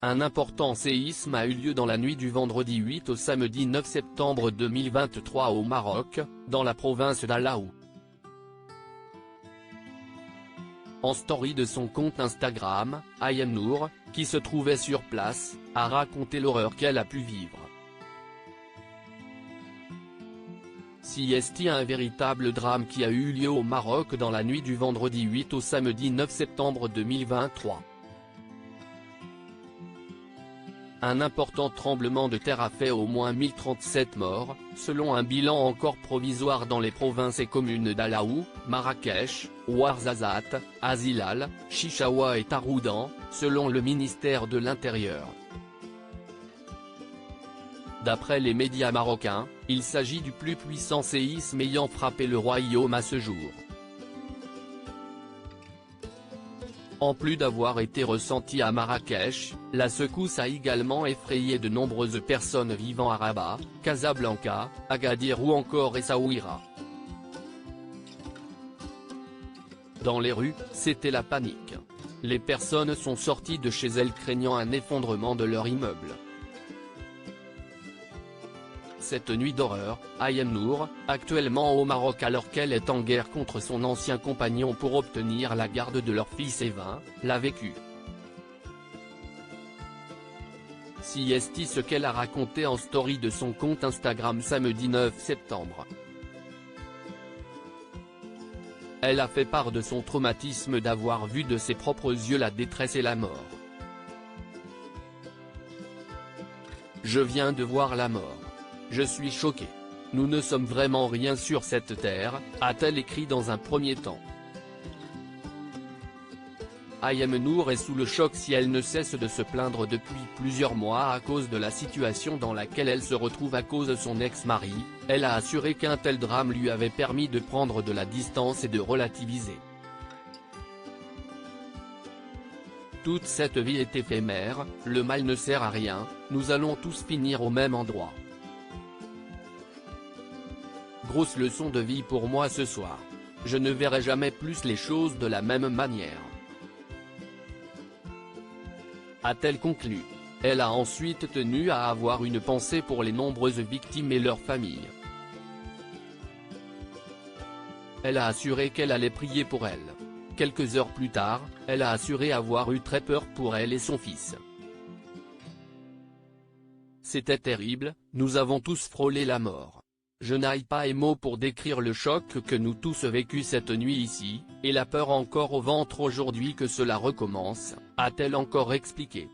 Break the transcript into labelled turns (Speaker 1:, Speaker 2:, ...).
Speaker 1: Un important séisme a eu lieu dans la nuit du vendredi 8 au samedi 9 septembre 2023 au Maroc, dans la province d'Alaout. En story de son compte Instagram, Ayem Nour, qui se trouvait sur place, a raconté l'horreur qu'elle a pu vivre. C'est un véritable drame qui a eu lieu au Maroc dans la nuit du vendredi 8 au samedi 9 septembre 2023. Un important tremblement de terre a fait au moins 1037 morts, selon un bilan encore provisoire dans les provinces et communes d'Alaout, Marrakech, Ouarzazate, Azilal, Chichaoua et Taroudan, selon le ministère de l'Intérieur. D'après les médias marocains, il s'agit du plus puissant séisme ayant frappé le royaume à ce jour. En plus d'avoir été ressentie à Marrakech, la secousse a également effrayé de nombreuses personnes vivant à Rabat, Casablanca, Agadir ou encore Essaouira. Dans les rues, c'était la panique. Les personnes sont sorties de chez elles craignant un effondrement de leur immeuble. Cette nuit d'horreur, Ayem Nour, actuellement au Maroc alors qu'elle est en guerre contre son ancien compagnon pour obtenir la garde de leur fils Evin, l'a vécu. C'est ce qu'elle a raconté en story de son compte Instagram samedi 9 septembre. Elle a fait part de son traumatisme d'avoir vu de ses propres yeux la détresse et la mort. Je viens de voir la mort. Je suis choqué. Nous ne sommes vraiment rien sur cette terre, a-t-elle écrit dans un premier temps. Ayem Nour est sous le choc si elle ne cesse de se plaindre depuis plusieurs mois à cause de la situation dans laquelle elle se retrouve à cause de son ex-mari. Elle a assuré qu'un tel drame lui avait permis de prendre de la distance et de relativiser. Toute cette vie est éphémère, le mal ne sert à rien, nous allons tous finir au même endroit. Grosse leçon de vie pour moi ce soir. Je ne verrai jamais plus les choses de la même manière. A-t-elle conclu. Elle a ensuite tenu à avoir une pensée pour les nombreuses victimes et leurs familles. Elle a assuré qu'elle allait prier pour elles. Quelques heures plus tard, elle a assuré avoir eu très peur pour elle et son fils. C'était terrible, nous avons tous frôlé la mort. Je n'ai pas les mots pour décrire le choc que nous tous vécu cette nuit ici, et la peur encore au ventre aujourd'hui que cela recommence, a-t-elle encore expliqué.